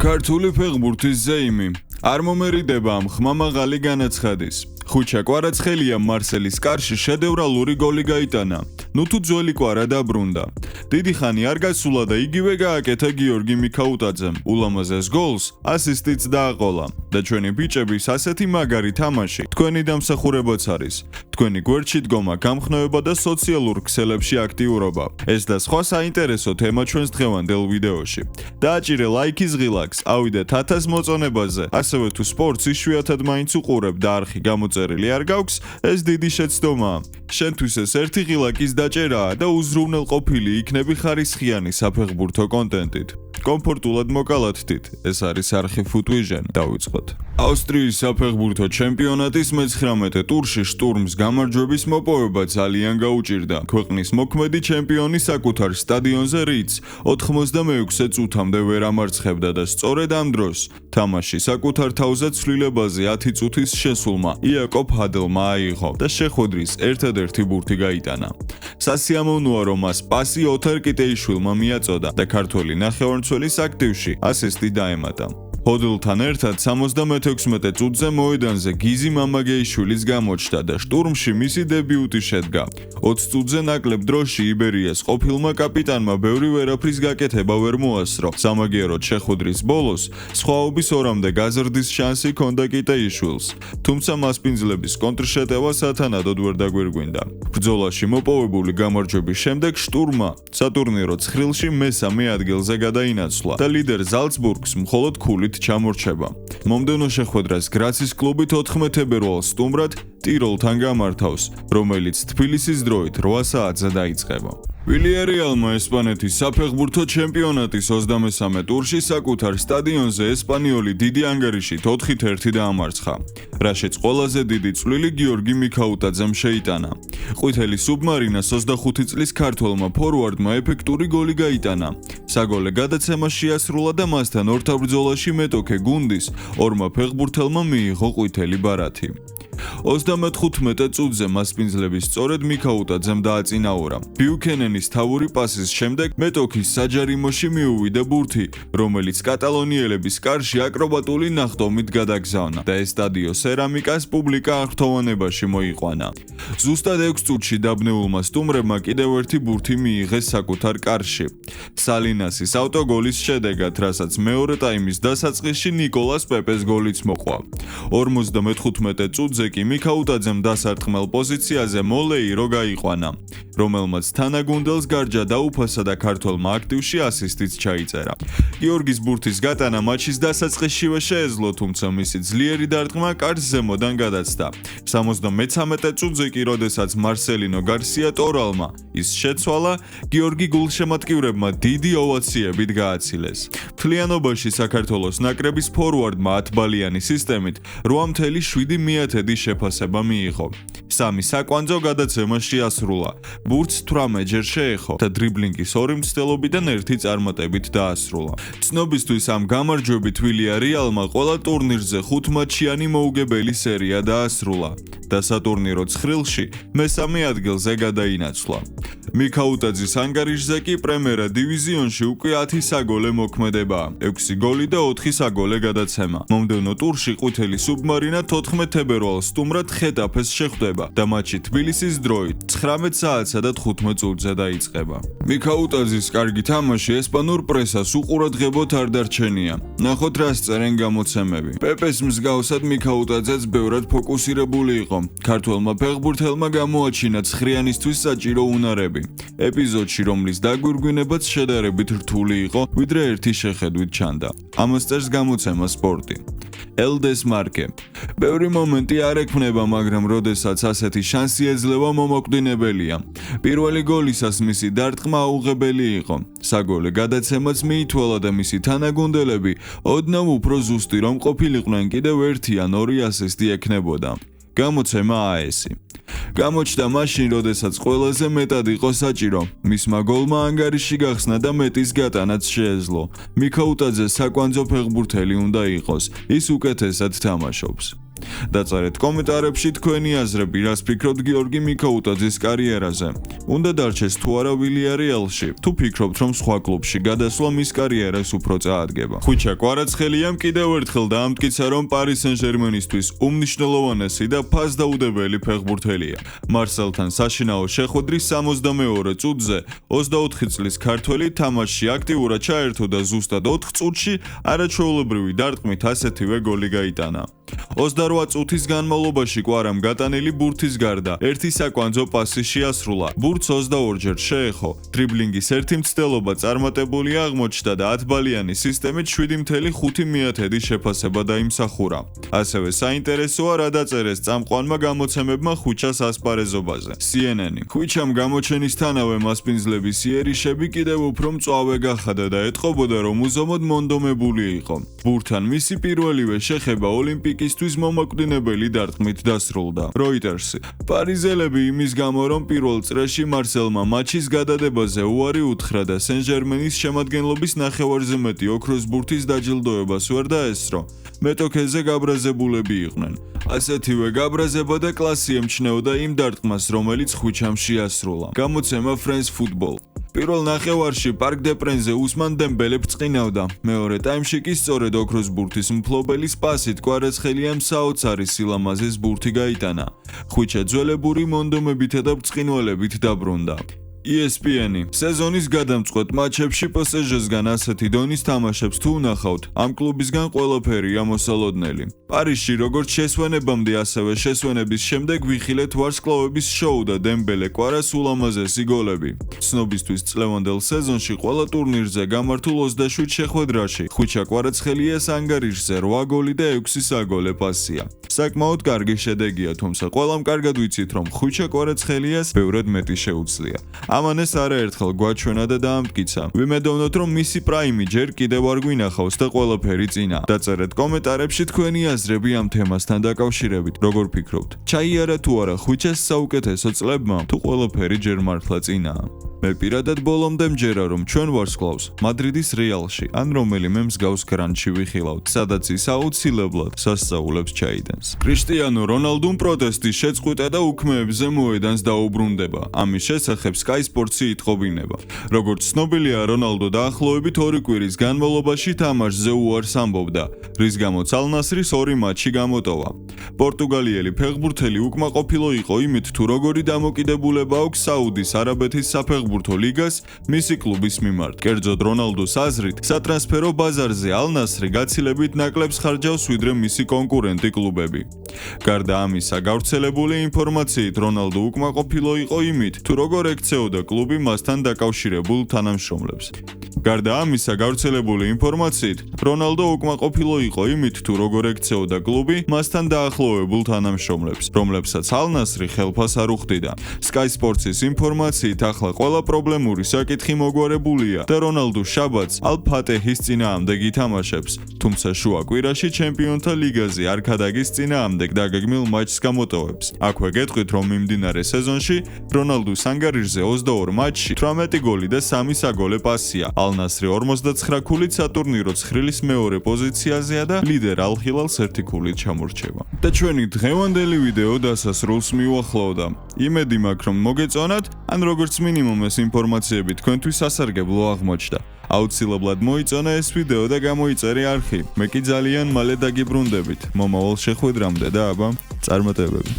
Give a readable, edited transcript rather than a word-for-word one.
ქართული ფეხბურთის ზეიმი არ მომერიდება ამ ხმამაღალი განაცხადის. ხუჩა კვარაცხელიამ მარსელის კარში შედევრალური გოლი გაიტანა. ნუ თუ ძველი კვარა დაბრუნდა. დიდი ხანი არ გასულა და იგივე გააკეთა გიორგი მიქაუტაძემ. ულამაზეს გოლს ასისტიც დააყოლა. და ჩვენი ბიჭების ასეთი მაგარი თამაში თქვენი დამსახურებაც არის. თქვენი გვერდში დგომა, გამხნევება და სოციალურ ქსელებში აქტიურობა. ეს და სხვა საინტერესო თემა ჩვენს დღევანდელ ვიდეოში. დააჭირე ლაიქის ღილაკს, ავიდეთ 1000 მოწონებაზე. ასევე თუ სპორტს იშვიათად მაინც უყურებ და არხი გამოწერილი არ გაქვს, ეს დიდი შეცდომაა. შენთვის ეს ერთი ღილაკის დაჭერაა და უზრუნველყოფილი იქნები ხარისხიანი საფეხბურთო კონტენტით. კომფორტულად მოკალათდით, ეს არის არხი Futvision. დავიწყოთ. ავსტრიის საფეხბურთო ჩემპიონატის მე-19 ტურში შტურმს გამარჯვების მოპოვება ძალიან გაუჭირდა. ქვეყნის მოქმედი ჩემპიონი საკუთარ სტადიონზე რიც 86 წუთამდე ვერ ამარცხებდა და სწორედ ამ დროს თამაში საკუთარ თავზე ცვლილებაზე 10 წუთის შესულმა იაკობ ჰადლმა აიღო და შეხვედრის ერთადერთი ბურთი გაიტანა. სასიამოვნოა, რომ მას პასი ოთარ კიტეიშვილმა მიაწოდა და ქართველი ნახევარმცველის აქტივში ასისტი დაემატა. ჰოდლთან ერთად 76 წუთზე მოედანზე გიზი მამაგეიშვილის გამოჩნდა და შტურმში მისი დებიუტი შედგა. 20 წუთზე ნაკლებ დროში იბერიას ყოფილმა კაპიტანმა ბევრი ვერაფრის გაკეთება ვერ მოასწრო. სამაგიეროდ შეხვედრის ბოლოს სხვაობის ორამდე გაზრდის შანსი ჰქონდა კიტეიშვილს, თუმცა მასპინძლების კონტრშეტევა სათანადოდ ვერ დაგვირგვინდა. ბრძოლაში მოპოვებული გამარჯვების შემდეგ შტურმმა სატურნირო ცხრილში მესამე ადგილზე გადაინაცვლა და ლიდერ ზალცბურგს მხოლოდ ქულით ჩამორჩება. მომდევნო შეხვედრას გრაცის კლუბი 14 თებერვალს სტუმრად ტიროლთან გამართავს, რომელიც თბილისის დროით 8 საათზე დაიწყება. ვილიარეალმა ესპანეთის საფეხბურთო ჩემპიონატის 23 ტურში საკუთარ სტადიონზე ესპანიოლი დიდი ანგარიშით 4-1 დაამარცხა, რაშიც ყველაზე დიდი წვლილი გიორგი მიქაუტაძემ შეიტანა. ყვითელი სუბმარინას 25 წლის ქართველმა ფორვარდმა ეფექტური გოლი გაიტანა. საგოლე გადაცემა შეასრულა და მასთან ორთაბრძოლაში მეტოქე გუნდის ორმა ფეხბურთელმა მიიღო ყვითელი ბარათი. 35 წუთზე მასპინძლების სწორედ მიქაუტაძემ დააწინაურა. ბიუქენენის თავური პასის შემდეგ მეტოქის საჯარიმოში მიუვიდა ბურთი, რომელიც კატალონიელების კარში აკრობატული ნახტომით გადაგზავნა და ესტადიო სერამიკას პუბლიკა აღფრთოვანებაში მოიყვანა. ზუსტად 6 წუთში დაბნეულმა სტუმრებმა კიდევ ერთი ბურთი მიიღეს საკუთარ კარში. სალინასის ავტოგოლის შედეგად, რასაც მეორე ტაიმის დასაწყისში ნიკოლას პეპეს გოლიც მოყვა. 55 წუთზე კი მიქაუტაძემ დასარტყმელ პოზიციაზე მოლეირო გაიყვანა, რომელმაც თანაგუნდელს გარჯა დაუფასა და ქართველმა აქტივში ასისტიც ჩაიწერა. გიორგის ბურთის გატანა მატჩის დასაწყისშივე შეეძლო, თუმცა მისი ძლიერი დარტყმა კარს ზემოდან გადაცდა. 73 წუთზე კი, როდესაც მარსელინო გარსია ტორალმა ის შეცვალა, გიორგი გულშემატკივრებმა დიდი ოვაციებით გააცილეს. მთლიანობაში საქართველოს ნაკრების ფორვარდმა 10 ბალიანი სისტემით 8.7 შეფასება მიიღო. 3 საკვანძო გადაცემა შეასრულა. ბურთს 18 ჯერ შეეხო და დრიბლინგის 2 მცდელობიდან 1 წარმატებით დაასრულა. ცნობისთვის ამ გამარჯვებით ვილიარეალმა ყველა ტურნირზე 5 მატჩიანი მოუგებელი სერია დაასრულა და სატურნირო ცხრილში მესამე ადგილზე გადაინაცვლა. მიქაუტაძის ანგარიშზე კი პრემიერა დივიზიონში უკვე 10 საგოლე მოქმედებაა, 6 გოლი და 4 საგოლე გადაცემა. მომდევნო ტურში ყვითელი სუბმარინა 14 თებერვალს სტუმრად ხეტაფეს შეხვდება და მატჩი თბილისის დროით 19 საათსა და 15 წუთზე დაიწყება. მიქაუტაძის კარგი თამაში ესპანურ პრესას უყურადღებოდ არ დარჩენია. ნახოთ რას წერენ გამოცემები. პეპეს მსგავსად მიქაუტაძეც ბევრად ფოკუსირებული იყო. ქართველმა ფეხბურთელმა გამოაჩინა ცხრიანისთვის საჭირო უნარები. ეპიზოდში, რომლის დაგვირგვინებაც შედარებით რთული იყო, ვიდრე ერთი შეხედვით ჩანდა. ამას წერს გამოცემა სპორტი. ელდეს მარკე. ბევრი მომენტი არ ექმნება, მაგრამ როდესაც ასეთი შანსი ეძლევა, მომოკვდინებელია. პირველი გოლისას მისი დარტყმა აუღებელი იყო. საგოლე გადაცემაც მიითვალა და მისი თანაგუნდელები ოდნავ უფრო ზუსტი რომ ყოფილიყვნენ, კიდევ 1 ან 2 ასისტი ექნებოდა. გამოცემა AS-ი. გამოჩნდა მაშინ, როდესაც ყველაზე მეტად იყო საჭირო. მისმა გოლმა ანგარიში გახსნა და მეტის გატანაც შეეძლო. მიქაუტაძე საკვანძო ფეხბურთელი უნდა იყოს. ის უკეთესად თამაშობს. დაწერეთ კომენტარებში თქვენი აზრები, რას ფიქრობთ გიორგი მიქოუტაძის კარიერაზე. უნდა დარჩეს თუ არა ვილიარეალში, თუ ფიქრობთ რომ სხვა კლუბში გადასვლა მის კარიერას უფრო წაადგება. ხვიჩა კვარაცხელიამ კიდევ ერთხელ დაამტკიცა რომ პარი სენ-ჟერმენისთვის უმნიშვნელოვანესი და ფასდაუდებელი ფეხბურთელია. მარსელთან საშინაო შეხვედრის 62 წუთზე 24 წლის ქართველი თამაშში აქტიურად ჩაერთო და ზუსტად 4 წუთში არაჩვეულებრივი დარტყმით ასეთივე გოლი გაიტანა. 28 წუთის განმავლობაში კვარამ გატანილი ბურთის გარდა ერთი საკვანძო პასი შეასრულა. ბურთს 22ჯერ შეეხო. დრიბლინგის ერთი მცდელობა წარმატებული აღმოჩნდა და 10 ბალიანი სისტემით 7.5 მიათედი შეფასება დაიმსახურა. ასევე საინტერესოა რა დაწერეს წამყვანმა გამოცემებმა ხვიჩას ასპარეზობაზე. CNN. ხვიჩამ გამოჩენისთანავე მასპინძლების იერიშები კიდევ უფრო მწვავე გახადა და ეტყობოდა რომ უზომოდ მონდომებული იყო. ბურთთან მისი პირველივე შეხება ოლიმპიკისთვის მომაკვდინებელი დარტყმით დასრულდა. Reuters. პარიზელები იმის გამო რომ პირველ წრეში მარსელმა მატჩის გადადებაზე უარი უთხრა და სენ-ჟერმენის შემადგენლობის ნახევარზე მეტი ოქროს ბურთის დაჯილდოებას ვერ დაესწრო. მეტოქეზე გაბრაზებულები იყვნენ. ასეთივე გაბრაზება და კლასი ემჩნეოდა იმ დარტყმას, რომელიც ხვიჩამ შეასრულა. გამოცემა France Football. პირველ ნახევარში პარკ დე პრენზე უსმან დემბელე ბრწყინავდა. მეორე ტაიმში კი სწორედ ოქროს ბურთის მფლობელის პასით კვარაცხელიამ საოცარი სილამაზის ბურთი გაიტანა. ხვიჩა ძველებური მონდომებითა და ბრწყინვალებით დაბრუნდა. ESPN. სეზონის გადამწყვეტ მატჩებში PSG-სგან ასეთი დონის თამაშებს თუ უნახავთ, ამ კლუბისგან ყველაფერი ამოსალოდნელი. პარიზში როგორც შესვენებამდე, ასევე შესვენების შემდეგ ვიხილეთ ვარსკვლავების შოუ და დემბელე კვარას ულამაზესი გოლები. ცნობისთვის წლევანდელ სეზონში ყველა ტურნირზე გამართულ 27 შეხვედრაში ხვიჩა კვარაცხელიას ანგარიშზე 8 გოლი და 6 საგოლე პასია. საკმაოდ კარგი შედეგია, თუმცა ყველამ კარგად ვიცით, რომ ხვიჩა კვარაცხელიას ბევრად მეტი შეუძლია. ამან ეს არაერთხელ გვაჩვენა და დაამტკიცა. ვიმედოვნოთ, რომ მისი პრაიმი ჯერ კიდევ არ გვინახავს და ყველაფერი წინა. დაწერეთ კომენტარებში თქვენი აზრები ამ თემასთან დაკავშირებით. როგორ ფიქრობთ? ჩაიარა თუ არა ხვიჩას საუკეთესო წლებმა, თუ ყველაფერი ჯერ მართლა წინაა? მე პირადად ბოლომდე მჯერა რომ ჩვენ ვარსკვლავს მადრიდის რეალში ან რომელიმე მსგავს გრანდში ვიხილავთ, სადაც ის აუცილებლად სასწაულებს ჩაიდენს. კრისტიანო რონალდუმ პროტესტის შეწყვეტა და უქმეებზე მოედანს დაუბრუნდება. ამის შესახებ Sky Sports-ი იტყობინება. როგორც ცნობილია, რონალდო დაახლოებით 2 კვირის განმავლობაში თამაშზე უარს ამბობდა, რის გამოც ალ-ნასრის 2 მატჩი გამოტოვა. პორტუგალიელი ფეხბურთელი უკმაყოფილო იყო იმით, თუ როგორი დამოკიდებულება აქვს საუდის არაბეთის საფეხბურთო ლიგას მისი კლუბის მიმართ. კერძოდ რონალდოს აზრით, სატრანსფერო ბაზარზე ალ-ნასრი გაცილებით ნაკლებს ხარჯავს ვიდრე მისი კონკურენტი კლუბები. გარდა ამისა, გავრცელებული ინფორმაციით რონალდო უკმაყოფილო იყო იმით, თუ როგორ ექცეოდა კლუბი მასთან დაკავშირებულ თანამშრომლებს. გარდა ამისა, გავრცელებული ინფორმაციით, რონალდო უკმაყოფილო იყო იმით, თუ როგორ ექცეოდა კლუბი მასთან დაახლოებულ თანამშრომლებს, რომლებსაც ალ-ნასრი ხელფას არ უხდიდა. Sky Sports-ის ინფორმაციით, ახლა ყველა პრობლემური საკითხი მოგვარებულია და რონალდო შაბათს ალ-ფატეჰის წინააღმდეგ ითამაშებს, თუმცა შუა კვირაში ჩემპიონთა ლიგაზე არქადაგის წინააღმდეგ დაგეგმილ მატჩს გამოტოვებს. აქვე გეტყვით, რომ მიმდინარე სეზონში რონალდოს ანგარიშზე 22 მატჩში 18 გოლი და 3 საგოლე პასია. ალ-ნასრი 59 ქულით სატურნირო ცხრილის მეორე პოზიციაზეა და ლიდერ ალ-ჰილალს 1 ქულით ჩამორჩება. და ჩვენი დღევანდელი ვიდეო დასასრულს მიუახლოვდა. იმედი მაქვს, რომ მოგეწონათ, ან როგორც მინიმუმ ეს ინფორმაციები თქვენთვის სასარგებლო აღმოჩნდა. აუცილებლად მოიწონა ეს ვიდეო და გამოიწერე არხი. მე კი ძალიან მალე დაგიბრუნდებით. მომავალ შეხვედრამდე და აბა, წარმატებები.